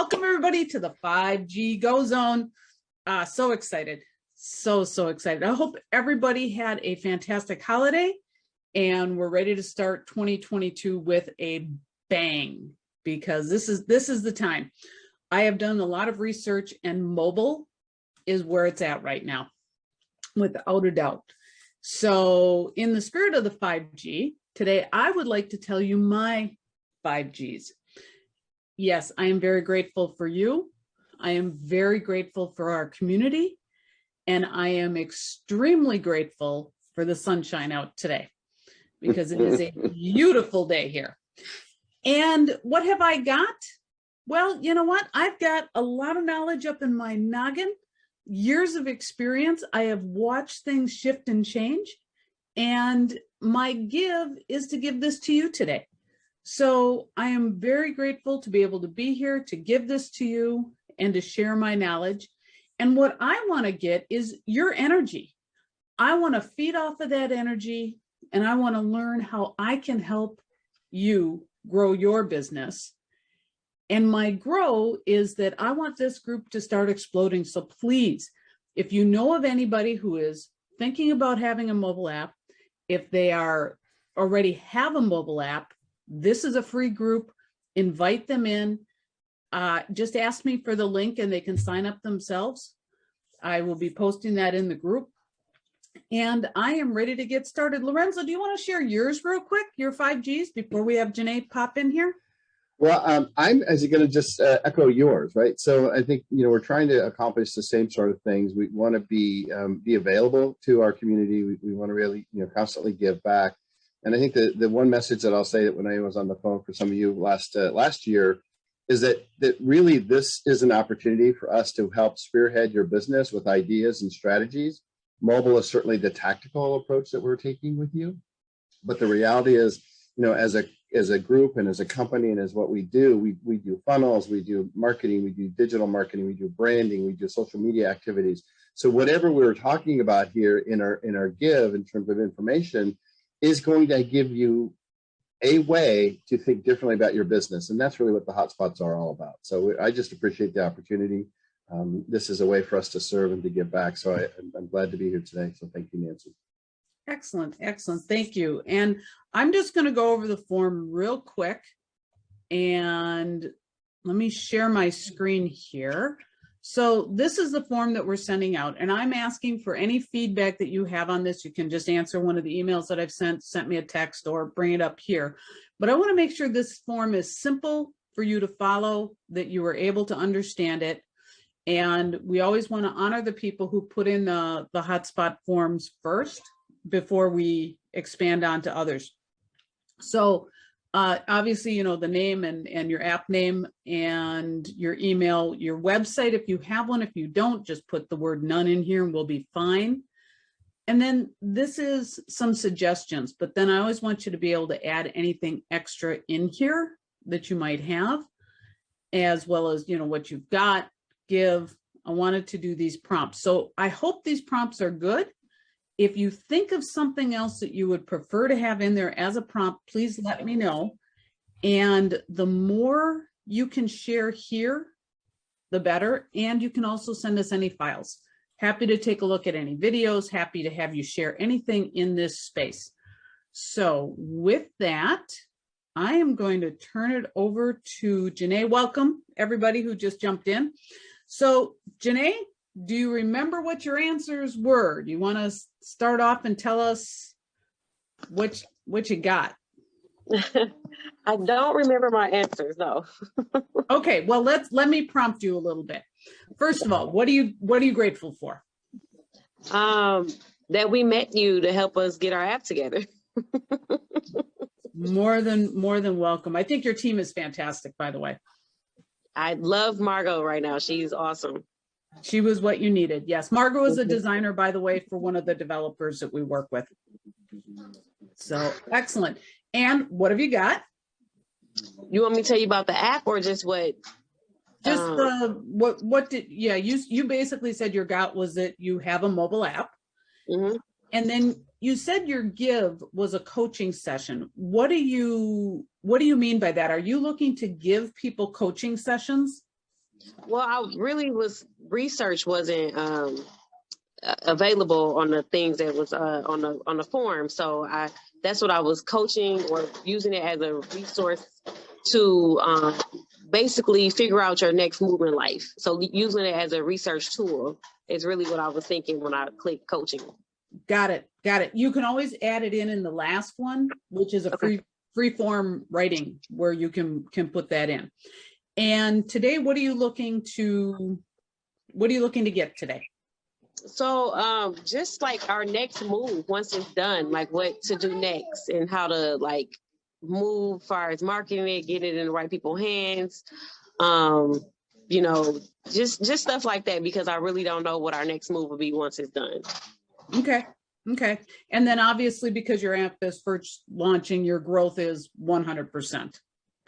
Welcome everybody to the 5G Go Zone. So excited. So excited. I hope everybody had a fantastic holiday and we're ready to start 2022 with a bang, because this is the time. I have done a lot of research and mobile is where it's at right now, without a doubt. So in the spirit of the 5G, today I would like to tell you my 5Gs. Yes, I am very grateful for you. I am very grateful for our community. And I am extremely grateful for the sunshine out today, because it is a beautiful day here. And what have I got? Well, you know what? I've got a lot of knowledge up in my noggin, years of experience. I have watched things shift and change. And my give is to give this to you today. So I am very grateful to be able to be here, to give this to you and to share my knowledge. And what I want to get is your energy. I want to feed off of that energy, and I want to learn how I can help you grow your business. And my grow is that I want this group to start exploding. So please, if you know of anybody who is thinking about having a mobile app, if they already have a mobile app, this is a free group. Invite them in. Just ask me for the link and they can sign up themselves. I will be posting that in the group. And I am ready to get started. Lorenzo, do you want to share yours real quick, your 5Gs, before we have Janae pop in here? Well, I'm as you're going to just echo yours, right? So I think, we're trying to accomplish the same sort of things. We want to be available to our community. We want to really, constantly give back. And I think the one message that I'll say that when I was on the phone for some of you last year is that really this is an opportunity for us to help spearhead your business with ideas and strategies. Mobile is certainly the tactical approach that we're taking with you. But the reality is, as a group and as a company and as what we do, we do funnels, we do marketing, we do digital marketing, we do branding, we do social media activities. So whatever we're talking about here in our give in terms of information is going to give you a way to think differently about your business. And that's really what the hotspots are all about. So I just appreciate the opportunity. This is a way for us to serve and to give back. So I'm glad to be here today. So thank you, Nancy. Excellent. Thank you. And I'm just going to go over the form real quick. And let me share my screen here. So this is the form that we're sending out, and I'm asking for any feedback that you have on this. You can just answer one of the emails that I've sent me a text, or bring it up here. But I want to make sure this form is simple for you to follow, that you are able to understand it. And we always want to honor the people who put in the hotspot forms first before we expand on to others. So obviously, the name and your app name and your email, your website, if you have one. If you don't, just put the word none in here and we'll be fine. And then this is some suggestions, but then I always want you to be able to add anything extra in here that you might have, as well as, what you've got, give. I wanted to do these prompts. So I hope these prompts are good. If you think of something else that you would prefer to have in there as a prompt, please let me know. And the more you can share here, the better. And you can also send us any files. Happy to take a look at any videos, happy to have you share anything in this space. So with that, I am going to turn it over to Janae. Welcome, everybody who just jumped in. So Janae, do you remember what your answers were? Do you want to start off and tell us what you got? I don't remember my answers, though. Okay, well, let me prompt you a little bit. First of all, what are you grateful for? That we met you to help us get our app together. More than welcome. I think your team is fantastic, by the way. I love Margot right now. She's awesome. She was what you needed. Yes, Margot is a designer, by the way, for one of the developers that we work with. So excellent. And what have you got? You want me to tell you about the app or just what? Just what did, yeah, you basically said your got was that you have a mobile app. Mm-hmm. And then you said your give was a coaching session. What do you mean by that? Are you looking to give people coaching sessions? Well, I really was research wasn't available on the things that was on the forum. So that's what I was coaching or using it as a resource to basically figure out your next move in life. So using it as a research tool is really what I was thinking when I clicked coaching. Got it. Got it. You can always add it in the last one, which is a free form writing where you can put that in. And today, what are you looking to get today? So just like our next move once it's done, like what to do next and how to like move as far as marketing it, get it in the right people's hands. You know, just stuff like that, because I really don't know what our next move will be once it's done. Okay. Okay. And then obviously, because your app is first launching, your growth is 100%,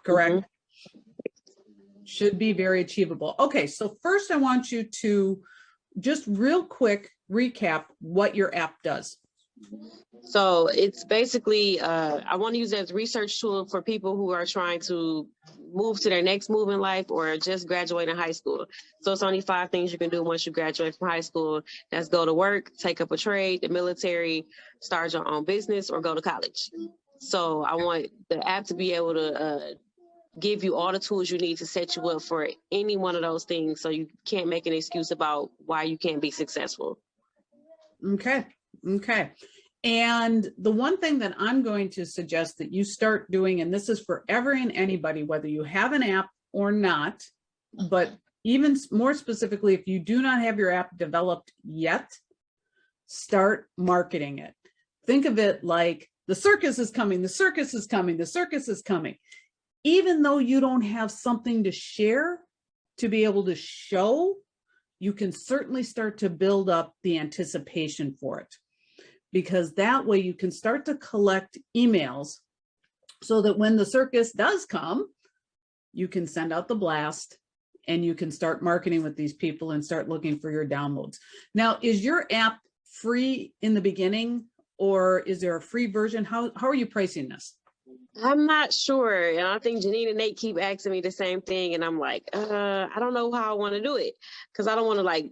correct? Mm-hmm. Should be very achievable. Okay. So first I want you to just real quick recap what your app does. So it's basically, I want to use it as a research tool for people who are trying to move to their next move in life or just graduating high school. So it's only 5 things you can do once you graduate from high school. That's go to work, take up a trade, the military, start your own business, or go to college. So I want the app to be able to give you all the tools you need to set you up for any one of those things, so you can't make an excuse about why you can't be successful. Okay. Okay. And the one thing that I'm going to suggest that you start doing, and this is for every and anybody, whether you have an app or not, but even more specifically, if you do not have your app developed yet, start marketing it. Think of it like the circus is coming, the circus is coming, the circus is coming. Even though you don't have something to share to be able to show, you can certainly start to build up the anticipation for it, because that way you can start to collect emails so that when the circus does come, you can send out the blast and you can start marketing with these people and start looking for your downloads. Now, is your app free in the beginning, or is there a free version? How are you pricing this? I'm not sure. And I think Janine and Nate keep asking me the same thing. And I'm like, I don't know how I want to do it, because I don't want to like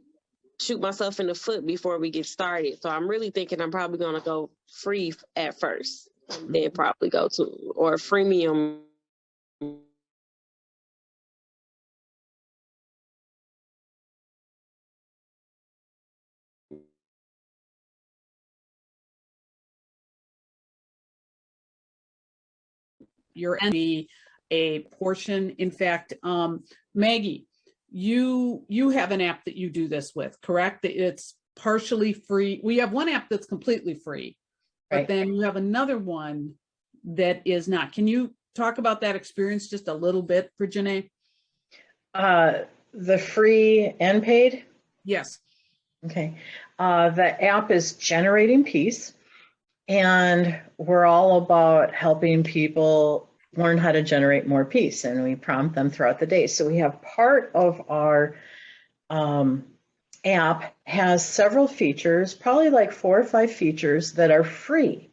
shoot myself in the foot before we get started. So I'm really thinking I'm probably going to go free at first, and then probably go to or freemium. Your be a portion. In fact, Maggie, you have an app that you do this with, correct? It's partially free. We have one app that's completely free, but then you have another one that is not. Can you talk about that experience just a little bit for Janae? The free and paid? Yes. Okay. The app is Generating Peace, and we're all about helping people learn how to generate more peace, and we prompt them throughout the day. So we have part of our app has several features, probably like 4 or 5 features that are free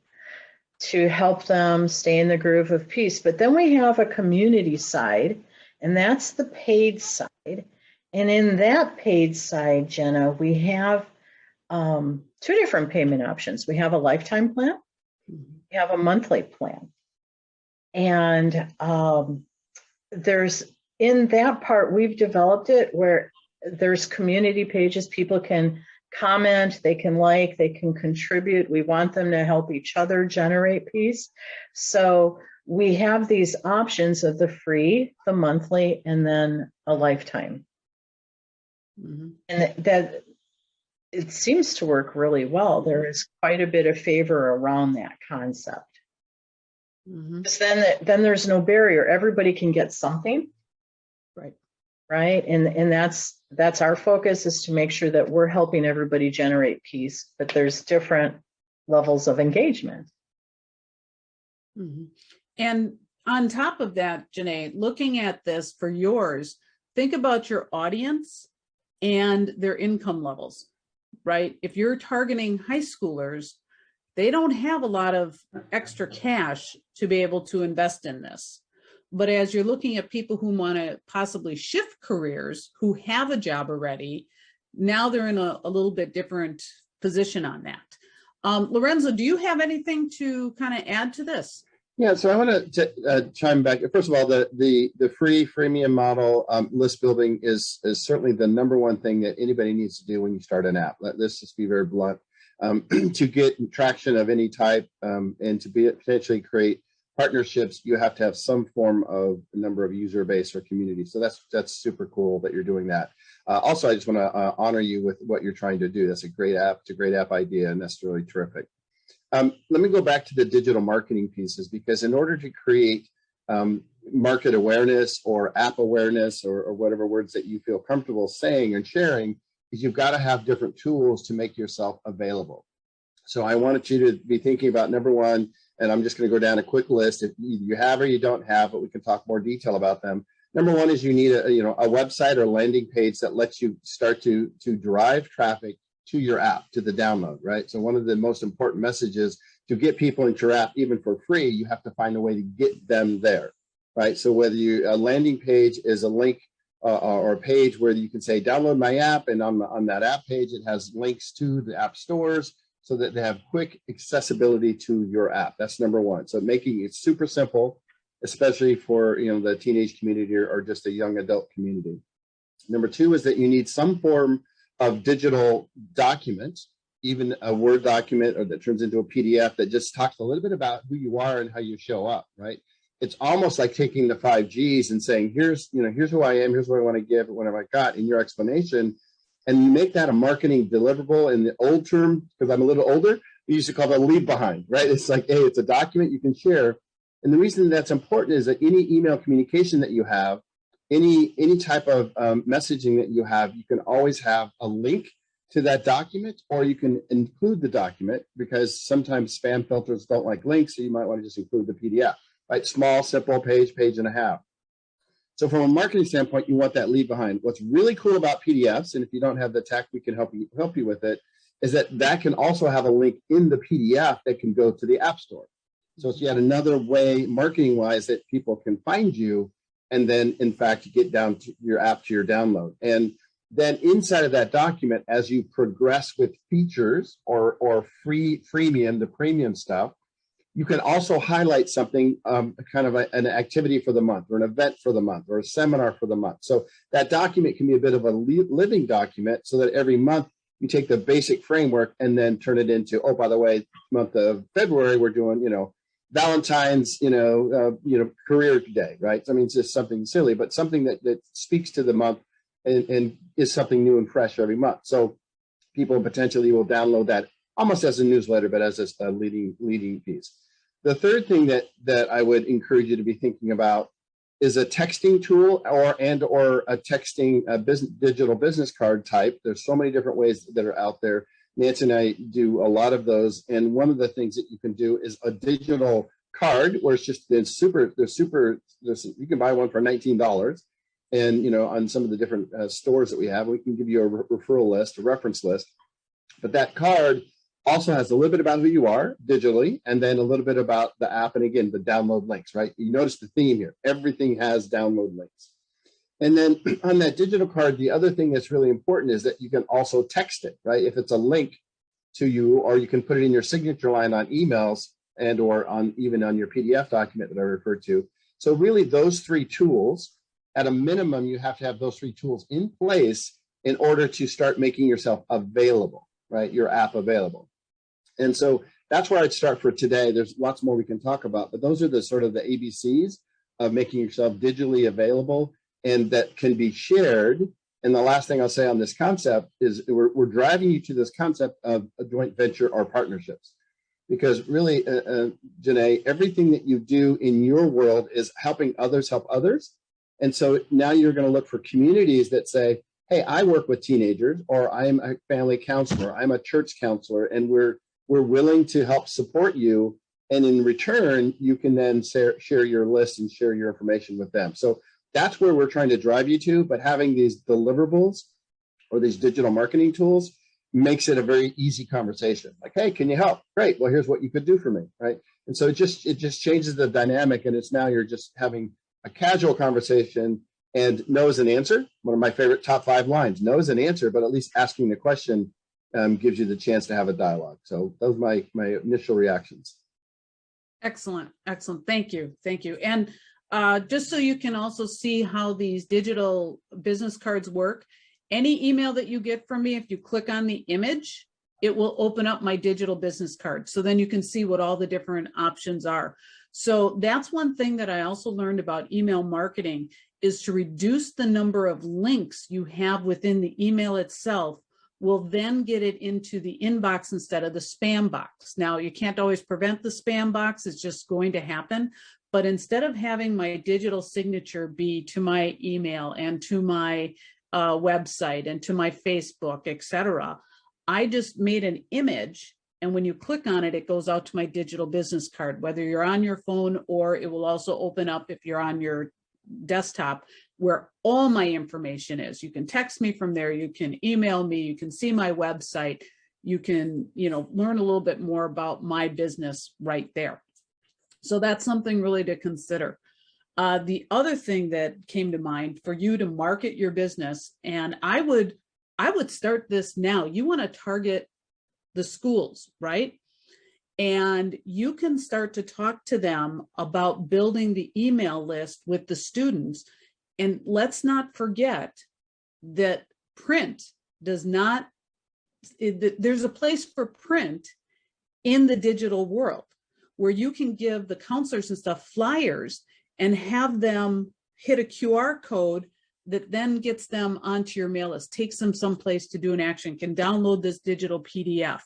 to help them stay in the groove of peace. But then we have a community side, and that's the paid side. And in that paid side, Jenna, we have 2 different payment options. We have a lifetime plan, we have a monthly plan. And there's, in that part, we've developed it where there's community pages. People can comment, they can like, they can contribute. We want them to help each other generate peace. So we have these options of the free, the monthly, and then a lifetime. Mm-hmm. And that it seems to work really well. There is quite a bit of favor around that concept. Mm-hmm. Then there's no barrier. Everybody can get something. Right. And that's our focus, is to make sure that we're helping everybody generate peace, but there's different levels of engagement. Mm-hmm. And on top of that, Janae, looking at this for yours, think about your audience and their income levels, right? If you're targeting high schoolers, they don't have a lot of extra cash to be able to invest in this. But as you're looking at people who want to possibly shift careers, who have a job already, now they're in a little bit different position on that. Lorenzo, do you have anything to kind of add to this? Yeah, so I want to chime back. First of all, the freemium model list building is certainly the number one thing that anybody needs to do when you start an app. Let's just be very blunt. To get traction of any type and to potentially create partnerships, you have to have some form of number of user base or community. So that's super cool that you're doing that. Also, I just want to honor you with what you're trying to do. That's a great app. It's a great app idea, and that's really terrific. Let me go back to the digital marketing pieces, because in order to create market awareness or app awareness or whatever words that you feel comfortable saying and sharing, is you've got to have different tools to make yourself available. So I wanted you to be thinking about number one, and I'm just going to go down a quick list. If you have or you don't have, but we can talk more detail about them. Number one is you need a website or landing page that lets you start to drive traffic to your app, to the download, right? So one of the most important messages to get people into your app, even for free, you have to find a way to get them there, right? So whether a landing page is a link or a page where you can say, download my app, and on that app page, it has links to the app stores so that they have quick accessibility to your app. That's number one. So making it super simple, especially for the teenage community or just a young adult community. Number two is that you need some form of digital document, even a Word document, or that turns into a PDF that just talks a little bit about who you are and how you show up, right? It's almost like taking the 5 Gs and saying, here's who I am, here's what I want to give, what have I got in your explanation. And you make that a marketing deliverable. In the old term, because I'm a little older, we used to call that leave behind, right? It's like, hey, it's a document you can share. And the reason that's important is that any email communication that you have, any type of messaging that you have, you can always have a link to that document, or you can include the document, because sometimes spam filters don't like links, so you might want to just include the PDF, right? Small, simple page and a half. So from a marketing standpoint, you want that leave behind. What's really cool about PDFs, and if you don't have the tech, we can help you with it, is that can also have a link in the PDF that can go to the App Store. So it's yet another way, marketing-wise, that people can find you, and then, in fact, get down to your app, to your download. And then inside of that document, as you progress with features or freemium, the premium stuff, you can also highlight something, kind of an activity for the month, or an event for the month, or a seminar for the month. So that document can be a bit of a living document, so that every month you take the basic framework and then turn it into, oh, by the way, month of February, we're doing, Valentine's, career day, right? I mean, it's just something silly, but something that speaks to the month and is something new and fresh every month. So people potentially will download that almost as a newsletter, but as a leading piece. The third thing that I would encourage you to be thinking about is a texting tool or a texting digital business card type. There's so many different ways that are out there. Nancy and I do a lot of those, and one of the things that you can do is a digital card where you can buy one for $19, and on some of the different stores that we have, we can give you a referral list, a reference list. But that card also has a little bit about who you are digitally, and then a little bit about the app, and again, the download links, right? You notice the theme here. Everything has download links. And then on that digital card, the other thing that's really important is that you can also text it, right? If it's a link to you, or you can put it in your signature line on emails and or even on your PDF document that I referred to. So really those three tools, at a minimum, you have to have those three tools in place in order to start making yourself available, right? Your app available. And so that's where I'd start for today. There's lots more we can talk about, but those are the sort of the ABCs of making yourself digitally available and that can be shared. And the last thing I'll say on this concept is we're driving you to this concept of a joint venture or partnerships. Because really, Janae, everything that you do in your world is helping others help others. And so now you're going to look for communities that say, hey, I work with teenagers, or I'm a family counselor, I'm a church counselor, and we're willing to help support you. And in return, you can then share your list and share your information with them. So that's where we're trying to drive you to. But having these deliverables or these digital marketing tools makes it a very easy conversation. Like, hey, can you help? Great. Well, here's what you could do for me, right? And so it just changes the dynamic, and it's now you're just having a casual conversation and knows an answer. One of my favorite top 5 lines, knows an answer, but at least asking the question gives you the chance to have a dialogue. So those are my initial reactions. Excellent. Excellent. Thank you. Thank you. And just so you can also see how these digital business cards work, any email that you get from me, if you click on the image, it will open up my digital business card. So then you can see what all the different options are. So that's one thing that I also learned about email marketing, is to reduce the number of links you have within the email itself will then get it into the inbox instead of the spam box. Now, you can't always prevent the spam box, it's just going to happen. But instead of having my digital signature be to my email and to my website and to my Facebook, etc., I just made an image, and when you click on it, it goes out to my digital business card, whether you're on your phone, or it will also open up if you're on your desktop, where all my information is. You can text me from there, you can email me, you can see my website, you can, learn a little bit more about my business right there. So that's something really to consider. The other thing that came to mind for you to market your business, and I would start this now. You want to target the schools, right? And you can start to talk to them about building the email list with the students. And let's not forget that print does not, there's a place for print in the digital world where you can give the counselors and stuff flyers and have them hit a QR code that then gets them onto your mail list, takes them someplace to do an action, can download this digital PDF.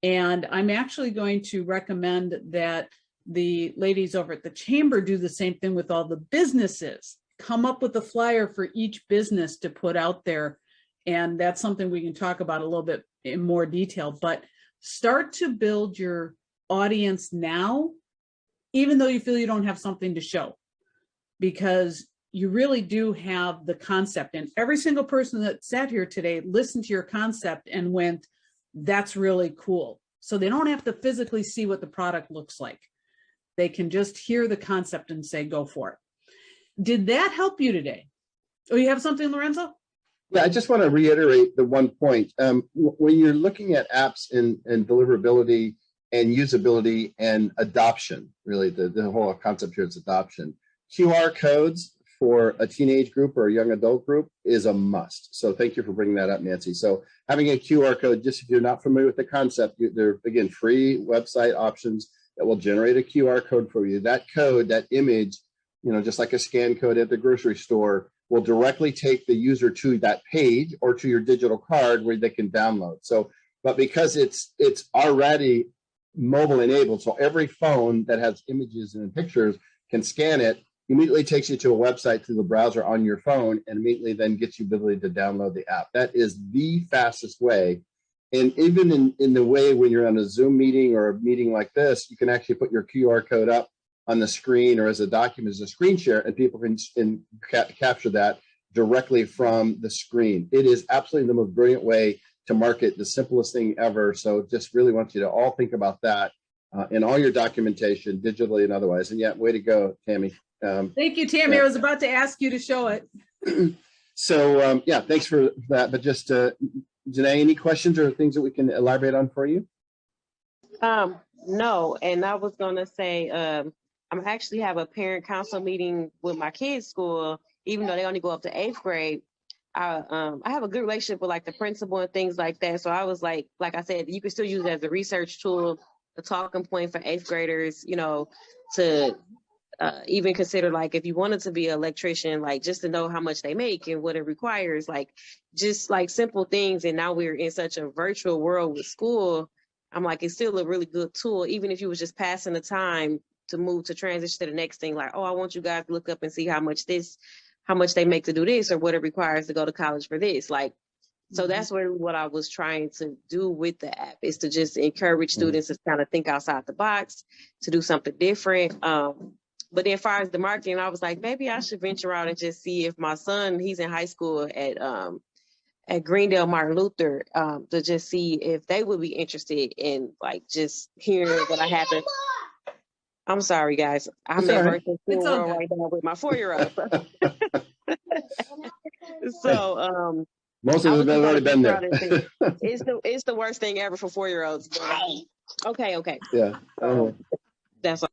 And I'm actually going to recommend that the ladies over at the chamber do the same thing with all the businesses. Come up with a flyer for each business to put out there. And that's something we can talk about a little bit in more detail, but start to build your audience now, even though you feel you don't have something to show, because you really do have the concept. And every single person that sat here today listened to your concept and went, that's really cool. So they don't have to physically see what the product looks like. They can just hear the concept and say, go for it. Did that help you today? Oh, you have something, Lorenzo? Yeah, I just want to reiterate the one point. When you're looking at apps and deliverability and usability and adoption, really the whole concept here is adoption. QR codes for a teenage group or a young adult group is a must. So thank you for bringing that up, Nancy. So having a QR code, just if you're not familiar with the concept, they're, again, free website options that will generate a QR code for you. That code, that image, just like a scan code at the grocery store, will directly take the user to that page or to your digital card where they can download. So, but because it's already mobile enabled, so every phone that has images and pictures can scan it, immediately takes you to a website through the browser on your phone, and immediately then gets you ability to download the app. That is the fastest way. And even in the way when you're on a Zoom meeting or a meeting like this, you can actually put your QR code up on the screen or as a document, as a screen share, and people can capture that directly from the screen. It is absolutely the most brilliant way to market, the simplest thing ever. So just really want you to all think about that in all your documentation, digitally and otherwise. And yeah, way to go, Tammy. Thank you, Tammy. I was about to ask you to show it. So yeah, thanks for that. But just Janae, any questions or things that we can elaborate on for you? No, and I was gonna say I'm actually have a parent council meeting with my kids' school, even though they only go up to 8th grade. I have a good relationship with like the principal and things like that. So I was like I said, you can still use it as a research tool, a talking point for 8th graders, to even consider, like, if you wanted to be an electrician, like just to know how much they make and what it requires, like just like simple things. And now we're in such a virtual world with school. I'm like, it's still a really good tool, even if you was just passing the time to move to transition to the next thing. Like, oh, I want you guys to look up and see how much they make to do this, or what it requires to go to college for this. Like, so that's what I was trying to do with the app, is to just encourage students to kind of think outside the box, to do something different. But then as far as the marketing, I was like, maybe I should venture out and just see if my son, he's in high school at Greendale Martin Luther, to just see if they would be interested in like just hearing what I happen. I'm sorry, guys. I'm It's all at right. virtual It's school all world good. right now with my 4-year-old. So Most I of was them just have gonna already been throw there. this in. It's the worst thing ever for 4-year-olds. Okay. Yeah. That's all.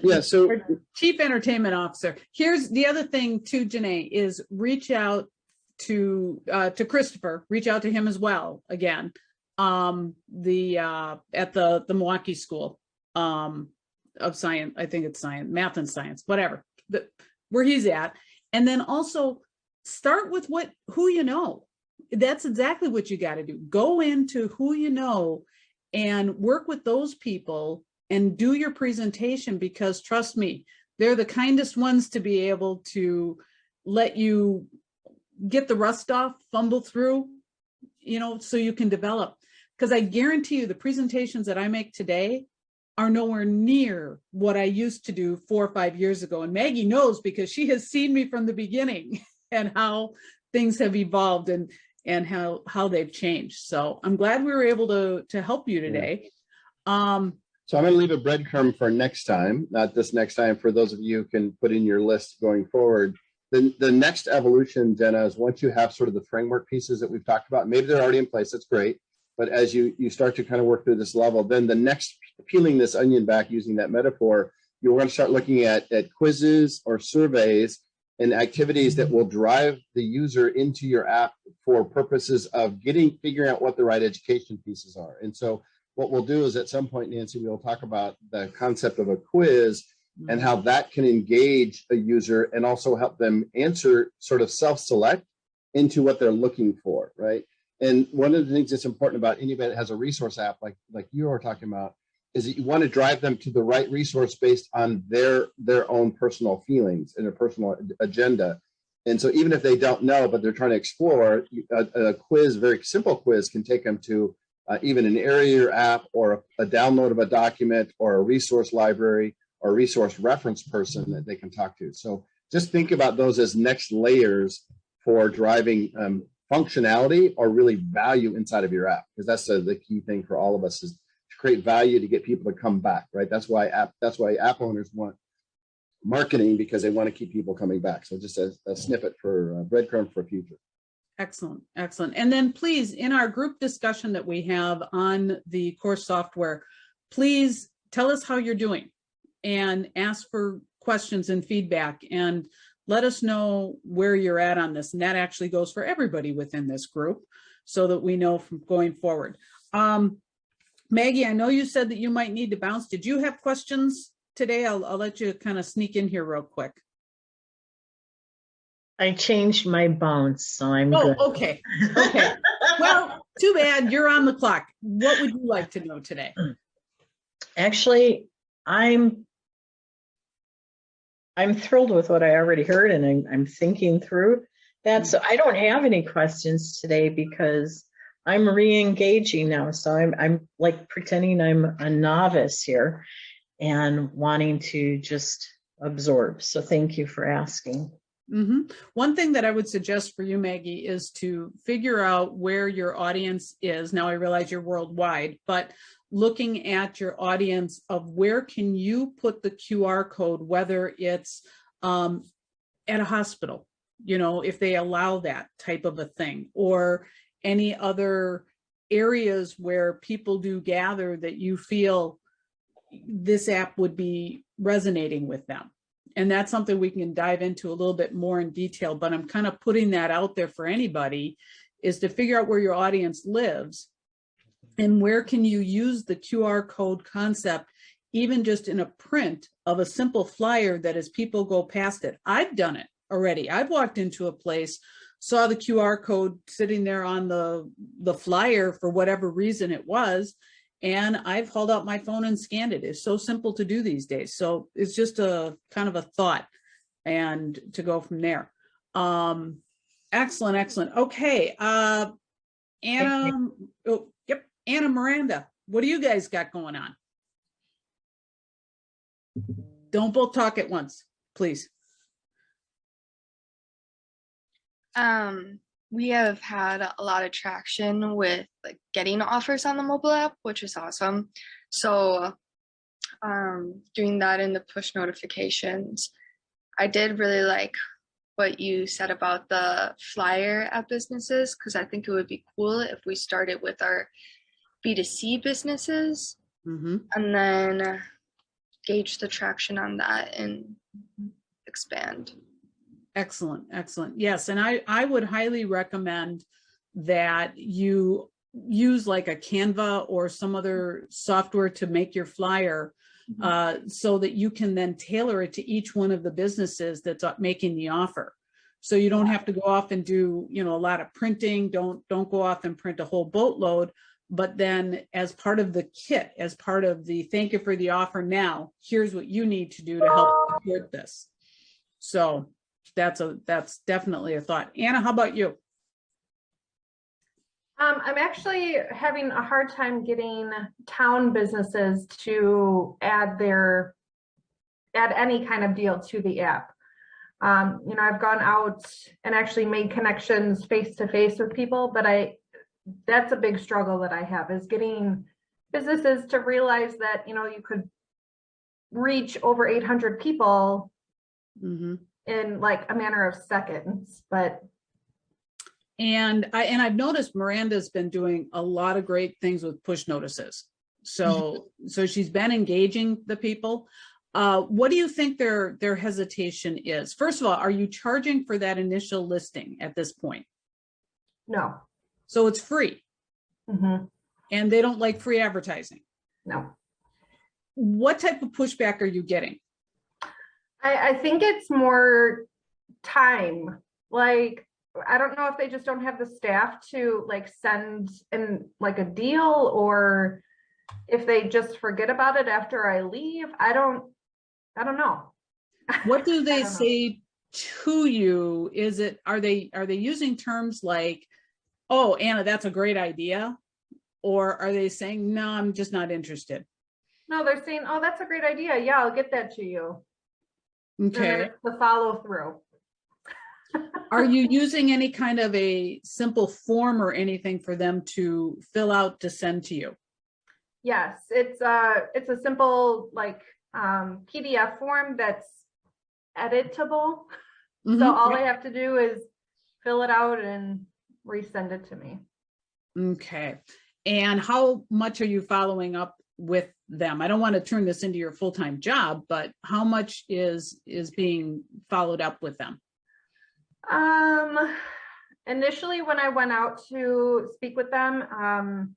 Yeah. So Our Chief Entertainment Officer. Here's the other thing too, Janae, is reach out to Christopher, reach out to him as well again. At the Milwaukee School of Science, I think it's science, math and science, whatever, where he's at. And then also start with who you know. That's exactly what you got to do. Go into who you know and work with those people and do your presentation, because trust me, they're the kindest ones to be able to let you get the rust off, fumble through, so you can develop. Because I guarantee you the presentations that I make today are nowhere near what I used to do 4 or 5 years ago. And Maggie knows, because she has seen me from the beginning and how things have evolved and how they've changed. So I'm glad we were able to help you today. Yeah. So I'm going to leave a breadcrumb for next time, not this next time, for those of you who can put in your list going forward. The next evolution, Jenna, is once you have sort of the framework pieces that we've talked about, maybe they're already in place, that's great. But as you start to kind of work through this level, then the next, peeling this onion back using that metaphor, you're going to start looking at quizzes or surveys and activities that will drive the user into your app for purposes of figuring out what the right education pieces are. And so what we'll do is at some point, Nancy, we'll talk about the concept of a quiz and how that can engage a user and also help them answer, sort of self-select into what they're looking for, right? And one of the things that's important about anybody that has a resource app like you are talking about is that you want to drive them to the right resource based on their own personal feelings and their personal agenda. And so even if they don't know, but they're trying to explore, a quiz, very simple quiz, can take them to even an area of your app, or a download of a document, or a resource library, or a resource reference person that they can talk to. So just think about those as next layers for driving functionality or really value inside of your app, because that's the key thing for all of us, is to create value to get people to come back, right? That's why app owners want marketing, because they want to keep people coming back. So just a snippet for breadcrumb for future. Excellent. And then please, in our group discussion that we have on the course software, please tell us how you're doing and ask for questions and feedback, and let us know where you're at on this. And that actually goes for everybody within this group, so that we know from going forward. Maggie, I know you said that you might need to bounce. Did you have questions today? I'll let you kind of sneak in here real quick. I changed my bounce, so I'm good. Okay. Well, too bad, you're on the clock. What would you like to know today? Actually, I'm thrilled with what I already heard, and I'm thinking through that. So I don't have any questions today, because I'm re-engaging now. So I'm like pretending I'm a novice here and wanting to just absorb. So thank you for asking. Mm-hmm. One thing that I would suggest for you, Maggie, is to figure out where your audience is. Now, I realize you're worldwide, but looking at your audience of where can you put the QR code, whether it's at a hospital, if they allow that type of a thing, or any other areas where people do gather that you feel this app would be resonating with them. And that's something we can dive into a little bit more in detail, but I'm kind of putting that out there for anybody, is to figure out where your audience lives and where can you use the QR code concept, even just in a print of a simple flyer that as people go past it. I've done it already. I've walked into a place, saw the QR code sitting there on the flyer for whatever reason it was, and I've held out my phone and scanned it. It's so simple to do these days. So it's just a kind of a thought, and to go from there. Excellent. Okay. Anna, Anna Miranda, what do you guys got going on? Don't both talk at once, please. We have had a lot of traction with getting offers on the mobile app, which is awesome. So doing that in the push notifications. I did really like what you said about the flyer at businesses, because I think it would be cool if we started with our B2C businesses Mm-hmm. and then gauge the traction on that and expand. Excellent, excellent. Yes, and I would highly recommend that you use like a Canva or some other software to make your flyer, so that you can then tailor it to each one of the businesses that's making the offer. So you don't have to go off and do, a lot of printing. Don't go off and print a whole boatload. But then as part of the kit, as part of the thank you for the offer now, here's what you need to do to help support this. So that's definitely a thought. Anna, how about you? I'm actually having a hard time getting town businesses to add any kind of deal to the app. I've gone out and actually made connections face to face with people, but that's a big struggle that I have, is getting businesses to realize that, you could reach over 800 people in like a matter of seconds. And I've noticed Miranda's been doing a lot of great things with push notices. So she's been engaging the people. What do you think their hesitation is? First of all, are you charging for that initial listing at this point? No. So it's free. And they don't like free advertising? No. What type of pushback are you getting? I think it's more time. Like, I don't know if they just don't have the staff to like send in like a deal, or if they just forget about it after I leave. I don't know. What do they say to you? Are they using terms like, oh, Anna, that's a great idea? Or are they saying, no, I'm just not interested? No, they're saying, oh, that's a great idea. Yeah, I'll get that to you. Okay. And then it's the follow through. Are you using any kind of a simple form or anything for them to fill out to send to you? Yes, it's a simple like PDF form that's editable. So all I have to do is fill it out and resend it to me. Okay. And how much are you following up with them? I don't want to turn this into your full-time job, but how much is being followed up with them? Initially when I went out to speak with them,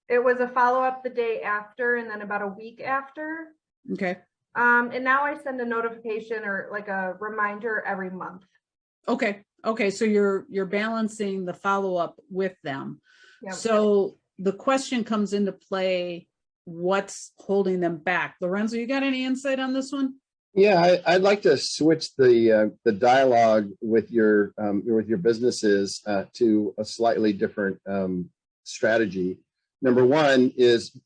it was a follow-up the day after and then about a week after. Okay. And now I send a notification or like a reminder every month. Okay. Okay. So you're balancing the follow-up with them. Yep. So the question comes into play, what's holding them back? Lorenzo, you got any insight on this one? Yeah, I'd like to switch the dialogue with your businesses to a slightly different strategy. Number one is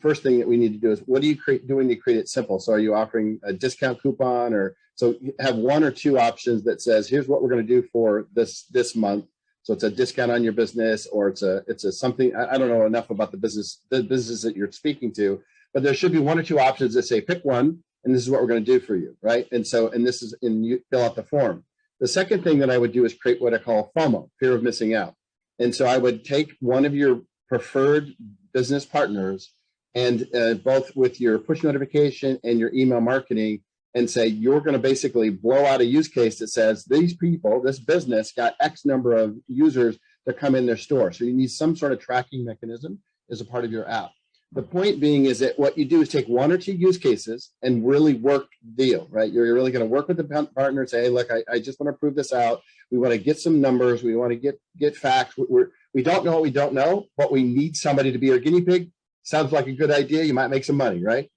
first thing that we need to do is, what are you doing to create it simple? So are you offering a discount coupon, or so you have one or two options that says, here's what we're going to do for this month. So it's a discount on your business, or it's a something. I don't know enough about the business that you're speaking to, but there should be one or two options that say, pick one, and this is what we're going to do for you, right? And you fill out the form. The second thing that I would do is create what I call FOMO, fear of missing out. And so I would take one of your preferred business partners, and both with your push notification and your email marketing, and say, you're going to basically blow out a use case that says, these people, this business got X number of users that come in their store. So you need some sort of tracking mechanism as a part of your app. The point being is that what you do is take one or two use cases and really work the deal, right? You're really going to work with the partner and say, hey, look, I just want to prove this out. We want to get some numbers. We want to get facts. We don't know what we don't know, but we need somebody to be our guinea pig. Sounds like a good idea. You might make some money, right?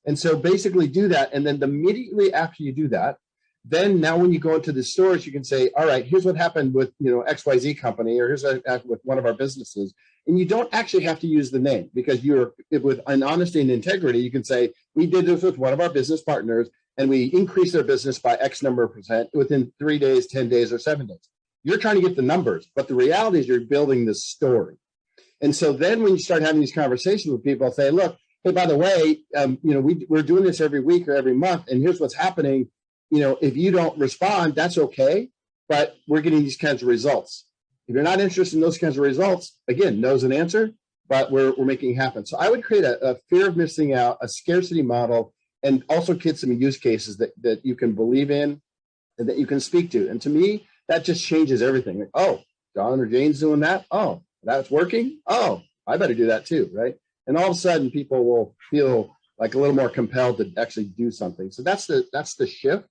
And so basically do that. And then immediately after you do that, then now when you go into the stores, you can say, all right, here's what happened with, XYZ company, or here's what happened with one of our businesses. And you don't actually have to use the name, because with an honesty and integrity, you can say, we did this with one of our business partners and we increased their business by X number of percent within 3 days, 10 days, or 7 days. You're trying to get the numbers, but the reality is you're building this story. And so then when you start having these conversations with people, say, look, hey, by the way, we're doing this every week or every month, and here's what's happening. If you don't respond, that's okay, but we're getting these kinds of results. If you're not interested in those kinds of results, again, no's an answer, but we're making it happen. So I would create a fear of missing out, a scarcity model, and also create some use cases that you can believe in and that you can speak to. And to me, that just changes everything. Like, oh, John or Jane's doing that. Oh, that's working. Oh, I better do that too, right? And all of a sudden, people will feel like a little more compelled to actually do something. So that's the shift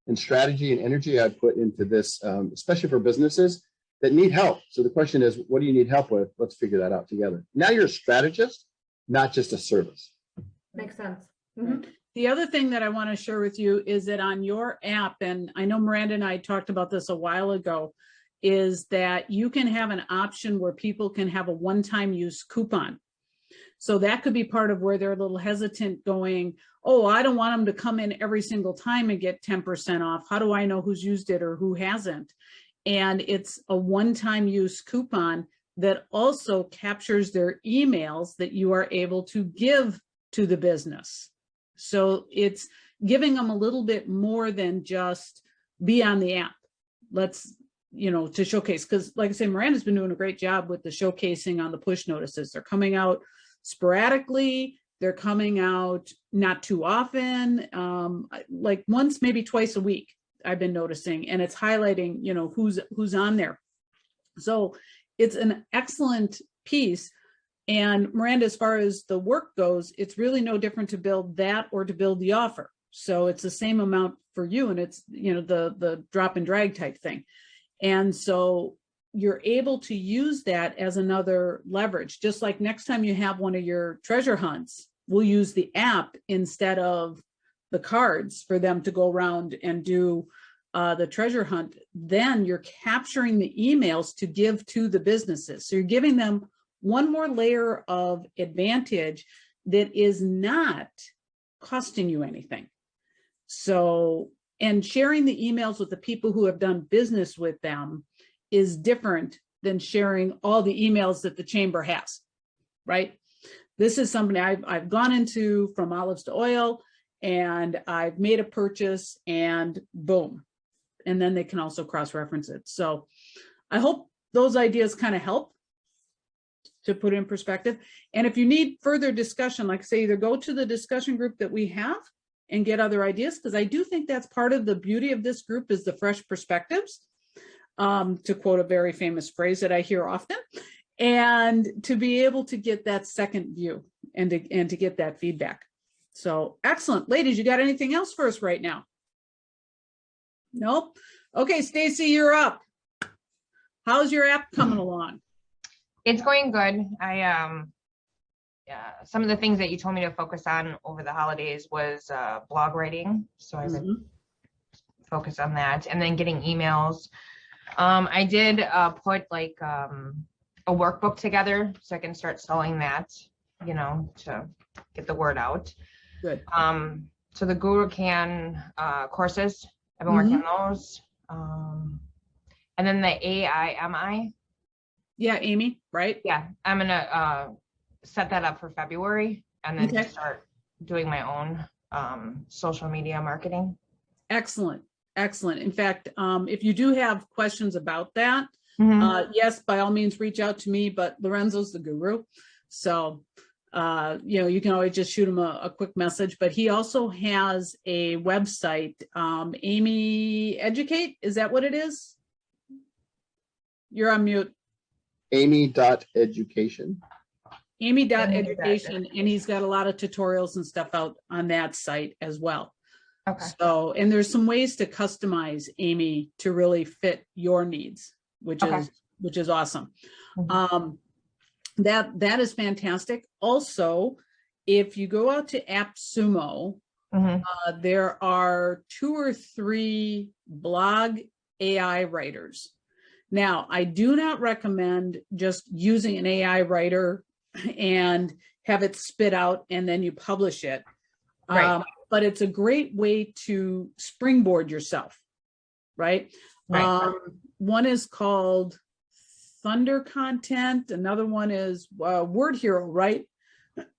in strategy and energy I'd put into this, especially for businesses that need help. So the question is, what do you need help with? Let's figure that out together. Now you're a strategist, not just a service. Makes sense. Right. The other thing that I want to share with you is that on your app, and I know Miranda and I talked about this a while ago, is that you can have an option where people can have a one-time use coupon. So that could be part of where they're a little hesitant going, oh, I don't want them to come in every single time and get 10% off. How do I know who's used it or who hasn't? And it's a one-time use coupon that also captures their emails that you are able to give to the business. So it's giving them a little bit more than just be on the app. Let's, to showcase, because like I say, Miranda's been doing a great job with the showcasing on the push notices. They're coming out sporadically. They're coming out not too often, like once, maybe twice a week, I've been noticing, and it's highlighting, who's on there. So it's an excellent piece. And Miranda, as far as the work goes, it's really no different to build that or to build the offer. So it's the same amount for you, and it's, the drop and drag type thing. And so you're able to use that as another leverage. Just like next time you have one of your treasure hunts, we'll use the app instead of the cards for them to go around and do the treasure hunt. Then you're capturing the emails to give to the businesses. So you're giving them one more layer of advantage that is not costing you anything. So, and sharing the emails with the people who have done business with them is different than sharing all the emails that the chamber has, right? This is something I've gone into from olives to oil, and I've made a purchase, and boom. And then they can also cross-reference it. So I hope those ideas kind of help to put it in perspective. And if you need further discussion, like I say, either go to the discussion group that we have and get other ideas, because I do think that's part of the beauty of this group is the fresh perspectives, to quote a very famous phrase that I hear often, and to be able to get that second view and to get that feedback. So excellent. Ladies, you got anything else for us right now? Nope. Okay, Stacy, you're up. How's your app coming along? It's going good. Some of the things that you told me to focus on over the holidays was blog writing. So I've been focused on that, and then getting emails. I did put like a workbook together so I can start selling that, to get the word out. Good. So the Guru Can courses, I've been working on those. And then the AIMI. Yeah, Amy, right? Yeah, I'm gonna set that up for February, and then just start doing my own social media marketing. Excellent. Excellent. In fact, if you do have questions about that, yes, by all means, reach out to me, but Lorenzo's the guru. So, you can always just shoot him a quick message, but he also has a website, Amy Educate. Is that what it is? You're on mute. Amy.education. Amy.education. And he's got a lot of tutorials and stuff out on that site as well. Okay. So, and there's some ways to customize Amy to really fit your needs, which is awesome. That is fantastic. Also, if you go out to AppSumo, there are 2 or 3 blog AI writers. Now, I do not recommend just using an AI writer and have it spit out and then you publish it. Right. But it's a great way to springboard yourself, right? One is called Thunder Content. Another one is Word Hero, right?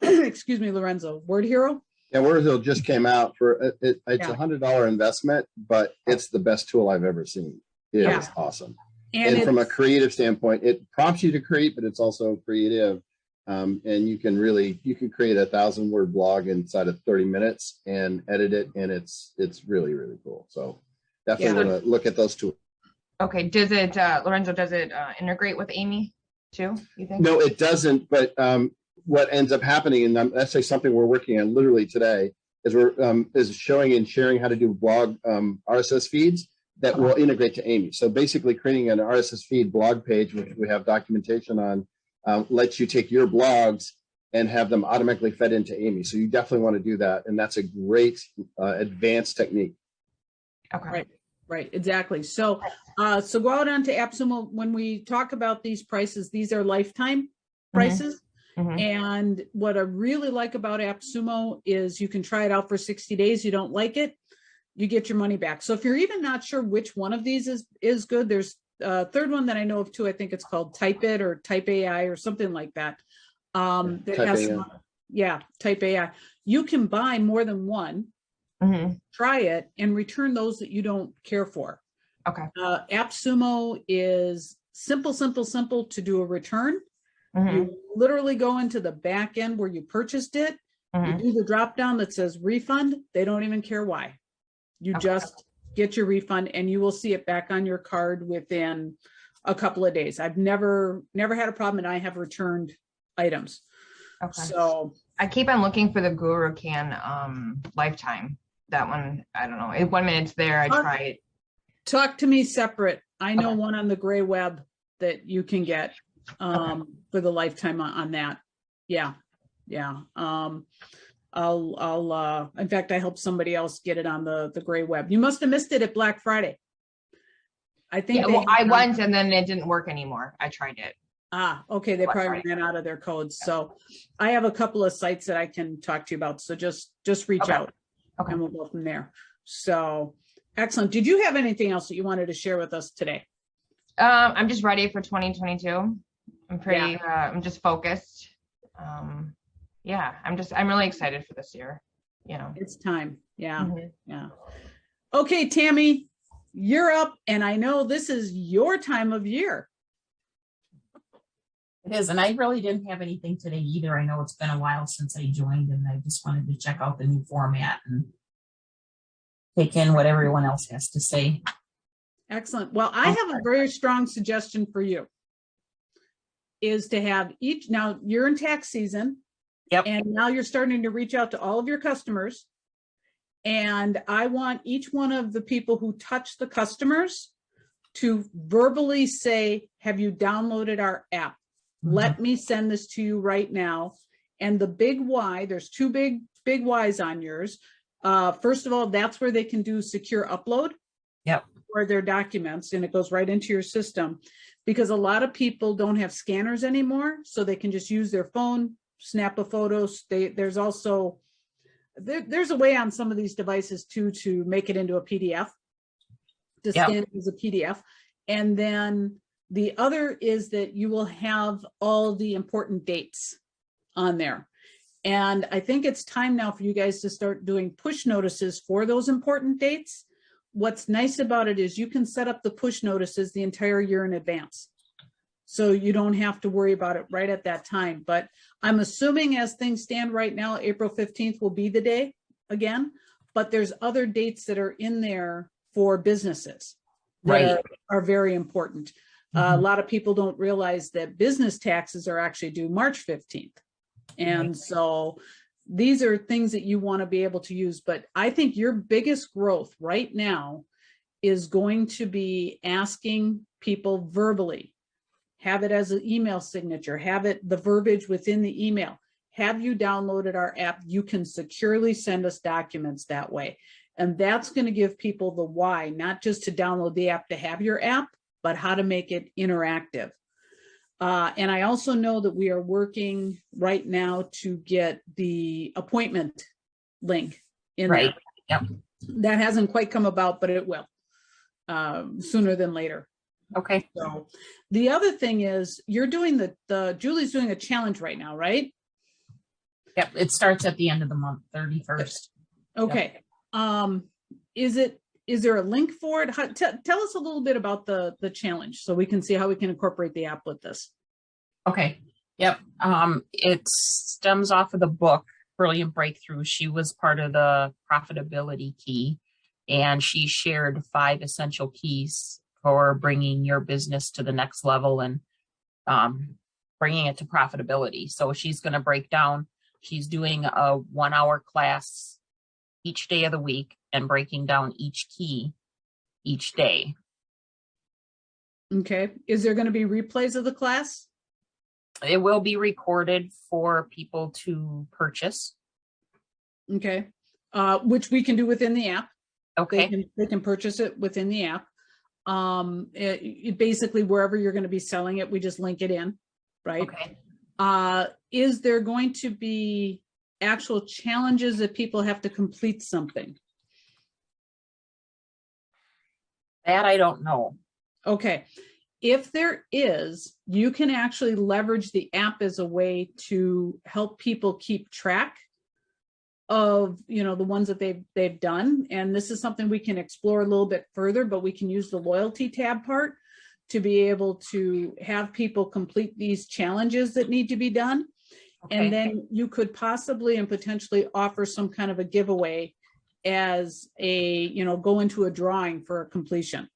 excuse me, Lorenzo, Word Hero. Yeah, Wordhill just came out for it's Yeah. $100 investment, but it's the best tool I've ever seen. It Yeah. is awesome. And And from a it's, creative standpoint, it prompts you to create, but it's also creative. And you can create a 1,000-word blog inside of 30 minutes and edit it, and it's really, really cool. So definitely want to look at those tools. Okay, does it, Lorenzo, does it integrate with Amy too, you think? No, it doesn't. But what ends up happening, and that's actually something we're working on literally today, is we're is showing and sharing how to do blog RSS feeds that will integrate to Amy. So basically creating an RSS feed blog page, which we have documentation on, lets you take your blogs and have them automatically fed into Amy. So you definitely want to do that. And that's a great advanced technique. Okay. right, exactly. So, so go out onto AppSumo. When we talk about these prices, these are lifetime prices. And what I really like about AppSumo is you can try it out for 60 days. You don't like it, you get your money back. So if you're even not sure which one of these is good, there's a third one that I know of too. I think it's called Type It or Type AI or something like that. That has some, Type AI. You can buy more than one, try it, and return those that you don't care for. Okay. AppSumo is simple to do a return. You literally go into the back end where you purchased it. You do the drop down that says refund. They don't even care why. You just get your refund, and you will see it back on your card within a couple of days. I've never had a problem, and I have returned items. Okay. So I keep on looking for the Guru Can lifetime. That one, I don't know. 1 minute it's there, I try it. Talk to me separate. I know one on the gray web that you can get for the lifetime on that. Yeah. I'll in fact, I helped somebody else get it on the gray web. You must have missed it at Black Friday. I think I went and then it didn't work anymore. I tried it. Okay. They probably ran out of their codes. So I have a couple of sites that I can talk to you about. So just reach out and we'll go from there. So excellent. Did you have anything else that you wanted to share with us today? I'm just ready for 2022. I'm pretty, I'm just focused. I'm really excited for this year. It's time. Yeah. Okay, Tammy, you're up. And I know this is your time of year. It is. And I really didn't have anything today either. I know it's been a while since I joined, and I just wanted to check out the new format and take in what everyone else has to say. Excellent. Well, I have a very strong suggestion for you, is to have now you're in tax season. Yep. And now you're starting to reach out to all of your customers. And I want each one of the people who touch the customers to verbally say, have you downloaded our app? Let me send this to you right now. And the big why, there's two big whys on yours. First of all, that's where they can do secure upload for their documents, and it goes right into your system, because a lot of people don't have scanners anymore, so they can just use their phone, snap a photo. There's also there's a way on some of these devices too to make it into a PDF, to scan it as a PDF. And then the other is that you will have all the important dates on there. And I think it's time now for you guys to start doing push notices for those important dates. What's nice about it is you can set up the push notices the entire year in advance, so you don't have to worry about it right at that time. But I'm assuming, as things stand right now, April 15th will be the day again, but there's other dates that are in there for businesses that are very important. A lot of people don't realize that business taxes are actually due March 15th. And so these are things that you want to be able to use. But I think your biggest growth right now is going to be asking people verbally, have it as an email signature, have it the verbiage within the email. Have you downloaded our app? You can securely send us documents that way. And that's going to give people the why, not just to download the app to have your app, but how to make it interactive. And I also know that we are working right now to get the appointment link in there. Yep. That hasn't quite come about, but it will sooner than later. Okay. So the other thing is, you're doing Julie's doing a challenge right now, right? Yep, it starts at the end of the month, 31st. Okay. Is there a link for it? Tell us a little bit about the challenge so we can see how we can incorporate the app with this. Okay. Yep. It stems off of the book, Brilliant Breakthrough. She was part of the profitability key, and she shared 5 essential keys for bringing your business to the next level and bringing it to profitability. So she's going to break down, she's doing a 1-hour class each day of the week and breaking down each key each day. Okay. Is there going to be replays of the class? It will be recorded for people to purchase. Okay. Which we can do within the app. Okay. They can purchase it within the app. It basically wherever you're going to be selling it, we just link it in, right? Okay. Is there going to be actual challenges that people have to complete something? That I don't know. Okay. If there is, you can actually leverage the app as a way to help people keep track of, you know, the ones that they've done. And this is something we can explore a little bit further, but we can use the loyalty tab part to be able to have people complete these challenges that need to be done. Okay. And then you could possibly and potentially offer some kind of a giveaway as a, you know, go into a drawing for a completion.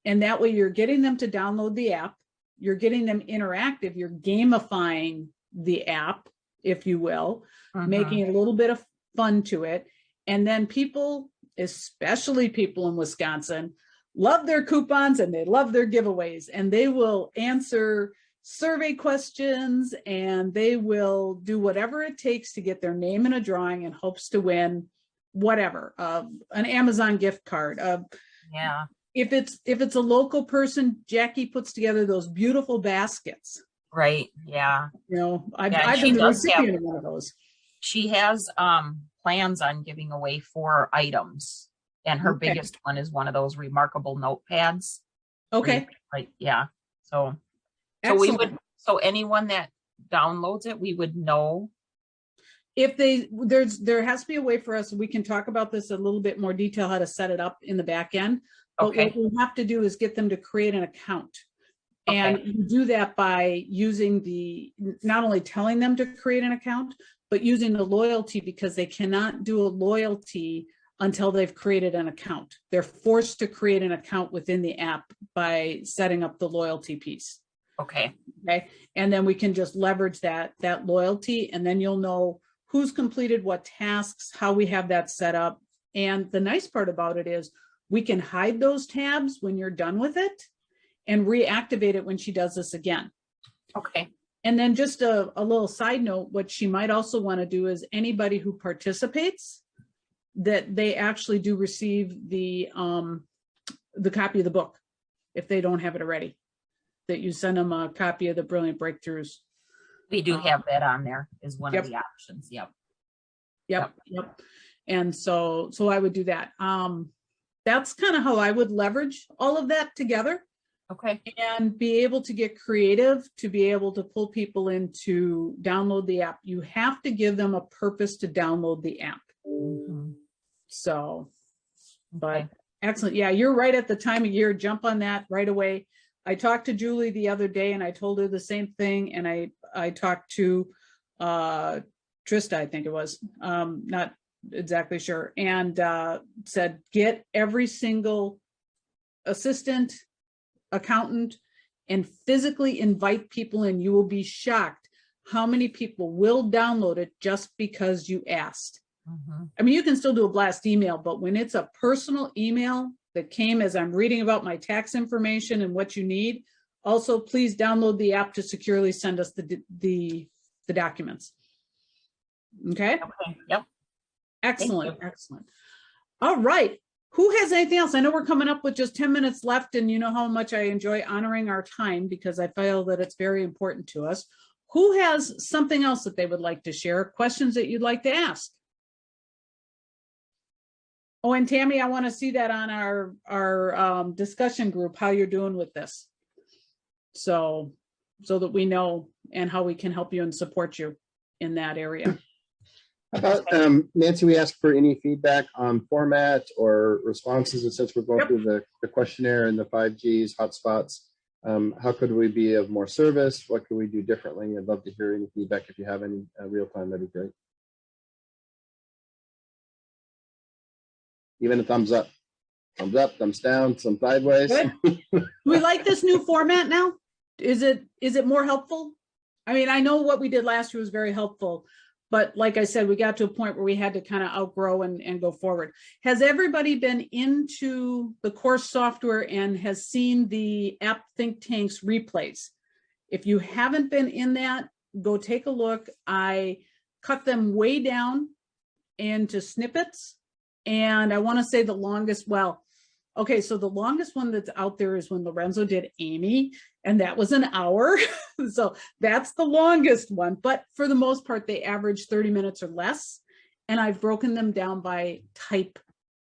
And that way you're getting them to download the app, you're getting them interactive, you're gamifying the app, if you will, making a little bit of fun to it. And then people, especially people in Wisconsin, love their coupons and they love their giveaways, and they will answer survey questions and they will do whatever it takes to get their name in a drawing in hopes to win whatever, an Amazon gift card. Yeah. If it's a local person, Jackie puts together those beautiful baskets. Right. Yeah. You know, I've she been the does recipient of one of those. She has plans on giving away 4 items, and her Okay. biggest one is one of those remarkable notepads. Okay. Like, yeah. So we Excellent. would, so anyone that downloads it, we would know. If there has to be a way for us, we can talk about this a little bit more detail, how to set it up in the back end. But Okay. what we have to do is get them to create an account. Okay. And you do that by using not only telling them to create an account, but using the loyalty, because they cannot do a loyalty until they've created an account. They're forced to create an account within the app by setting up the loyalty piece. Okay. Okay. And then we can just leverage that loyalty, and then you'll know who's completed what tasks, how we have that set up. And the nice part about it is we can hide those tabs when you're done with it and reactivate it when she does this again. Okay. And then just a little side note, what she might also want to do is anybody who participates, that they actually do receive the copy of the book if they don't have it already, that you send them a copy of the Brilliant Breakthroughs. We do have that on there is one Yep. of the options. Yep. Yep. And so I would do that. That's kind of how I would leverage all of that together. Okay. And be able to get creative, to be able to pull people in to download the app. You have to give them a purpose to download the app. So, but excellent. Yeah, you're right at the time of year. Jump on that right away. I talked to Julie the other day and I told her the same thing. And I talked to Trista, I think it was, not exactly sure, and said, get every single assistant, accountant, and physically invite people in. You will be shocked how many people will download it just because you asked. I mean, you can still do a blast email, but when it's a personal email that came as I'm reading about my tax information and what you need, also please download the app to securely send us the documents. Okay. Okay. Yep. Excellent. Excellent. All right. Who has anything else? I know we're coming up with just 10 minutes left, and you know how much I enjoy honoring our time because I feel that it's very important to us. Who has something else that they would like to share? Questions that you'd like to ask? Oh, and Tammy, I want to see that on our discussion group, how you're doing with this. So that we know and how we can help you and support you in that area. How about, Nancy, we asked for any feedback on format or responses, and since we're going through the questionnaire and the 5Gs, hotspots, how could we be of more service? What could we do differently? I'd love to hear any feedback. If you have any real time, that'd be great. Even a thumbs up, thumbs down, some sideways. We like this new format now. Is it more helpful? I mean, I know what we did last year was very helpful, but like I said, we got to a point where we had to kind of outgrow and go forward. Has everybody been into the course software and has seen the App Think Tanks replays? If you haven't been in that, go take a look. I cut them way down into snippets. And I want to say the longest, well, okay, so the longest one that's out there is when Lorenzo did Amy, and that was an hour. So that's the longest one. But for the most part, they average 30 minutes or less. And I've broken them down by type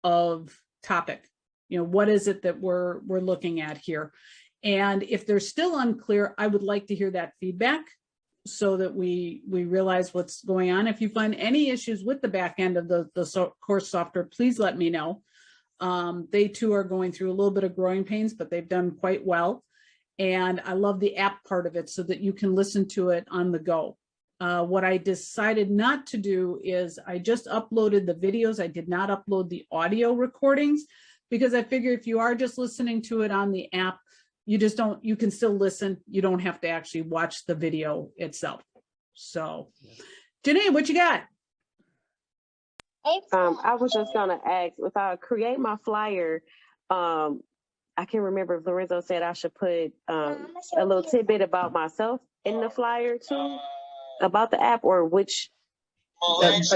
of topic. You know, what is it that we're looking at here? And if they're still unclear, I would like to hear that feedback so that we realize what's going on. If you find any issues with the back end of the course software, please let me know. They too are going through a little bit of growing pains, but they've done quite well. And I love the app part of it so that you can listen to it on the go. What I decided not to do is I just uploaded the videos. I did not upload the audio recordings because I figure if you are just listening to it on the app, you can still listen. You don't have to actually watch the video itself. So, Janae, what you got? I was just gonna ask if I create my flyer. I can remember if Lorenzo said I should put a little tidbit about myself in the flyer too, about the app, or which.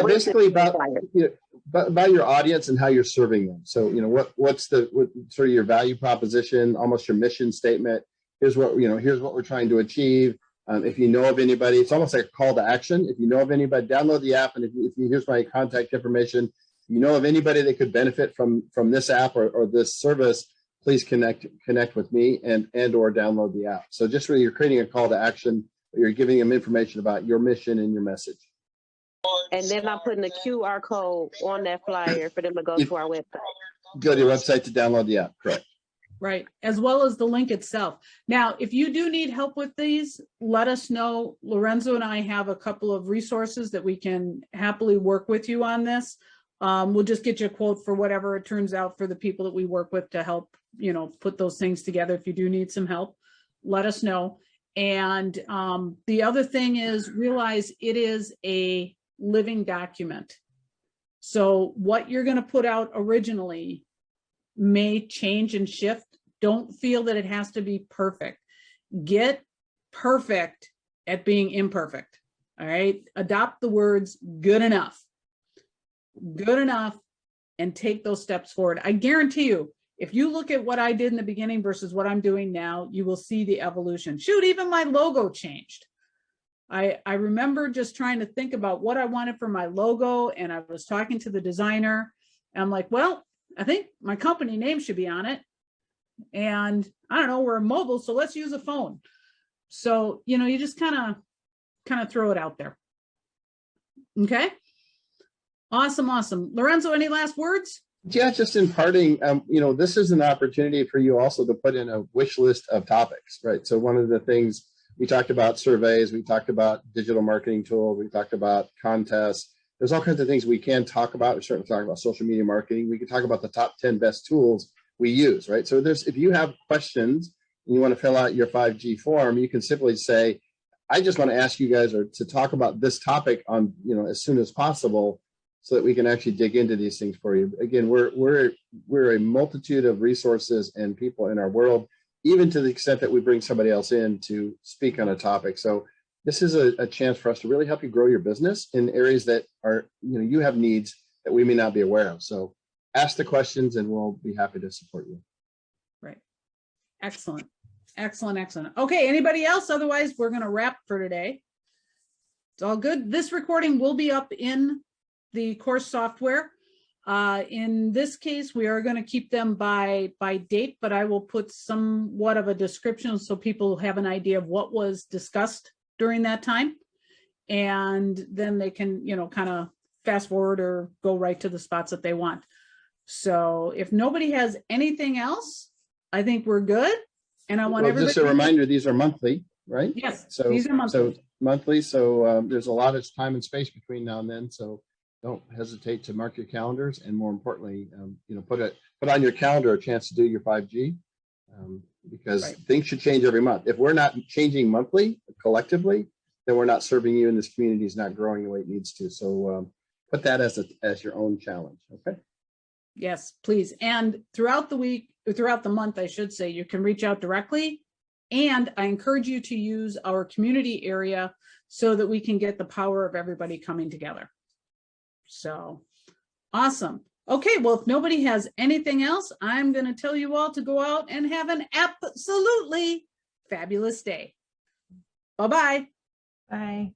Basically about your audience and how you're serving them. So what's sort of your value proposition, almost your mission statement. Here's what we're trying to achieve. If you know of anybody, it's almost like a call to action. If you know of anybody, download the app, and if you here's my contact information. If you know of anybody that could benefit from this app or this service, please connect with me and or download the app. So just really, you're creating a call to action. You're giving them information about your mission and your message. And then I'm putting a QR code on that flyer for them to go to our website. Go to your website to download the app, correct. Right, as well as the link itself. Now, if you do need help with these, let us know. Lorenzo and I have a couple of resources that we can happily work with you on this. We'll just get you a quote for whatever it turns out for the people that we work with to help, put those things together. If you do need some help, let us know. And the other thing is realize it is a living document. So what you're going to put out originally may change and shift. Don't feel that it has to be perfect. Get perfect at being imperfect. All right. Adopt the words good enough, and take those steps forward. I guarantee you, if you look at what I did in the beginning versus what I'm doing now, you will see the evolution. Shoot, even my logo changed. I remember just trying to think about what I wanted for my logo, and I was talking to the designer, and I'm like, well, I think my company name should be on it. And I don't know, we're mobile, so let's use a phone. So, you just kind of throw it out there. Okay. Awesome. Lorenzo, any last words? Yeah, just in parting, this is an opportunity for you also to put in a wish list of topics, right? So one of the things we talked about surveys, we talked about digital marketing tools, we talked about contests. There's all kinds of things we can talk about. We're certainly talking about social media marketing. We can talk about the top 10 best tools we use, right? So if you have questions and you want to fill out your 5G form, you can simply say, I just want to ask you guys to talk about this topic on, as soon as possible, so that we can actually dig into these things for you. Again, we're a multitude of resources and people in our world, even to the extent that we bring somebody else in to speak on a topic. So this is a chance for us to really help you grow your business in areas that are, you have needs that we may not be aware of. So ask the questions and we'll be happy to support you. Right. Excellent. Okay, anybody else? Otherwise, we're going to wrap for today. It's all good. This recording will be up in the course software. In this case, we are going to keep them by date, but I will put somewhat of a description so people have an idea of what was discussed during that time. and then they can, you know, kind of fast forward or go right to the spots that they want. So if nobody has anything else, I think we're good. And I want Well, everybody. just a reminder, these are monthly, right? Yes, So these are monthly. So monthly. So there's a lot of time and space between now and then. So don't hesitate to mark your calendars, and more importantly, you know, put on your calendar a chance to do your 5G, because Right. things should change every month. If we're not changing monthly collectively, then we're not serving you, and this community is not growing the way it needs to. So put that as your own challenge. Okay. Yes, please. And throughout the week, throughout the month, I should say, you can reach out directly. And I encourage you to use our community area so that we can get the power of everybody coming together. So awesome. Okay, well, if nobody has anything else, I'm going to tell you all to go out and have an absolutely fabulous day. Bye-bye. Bye.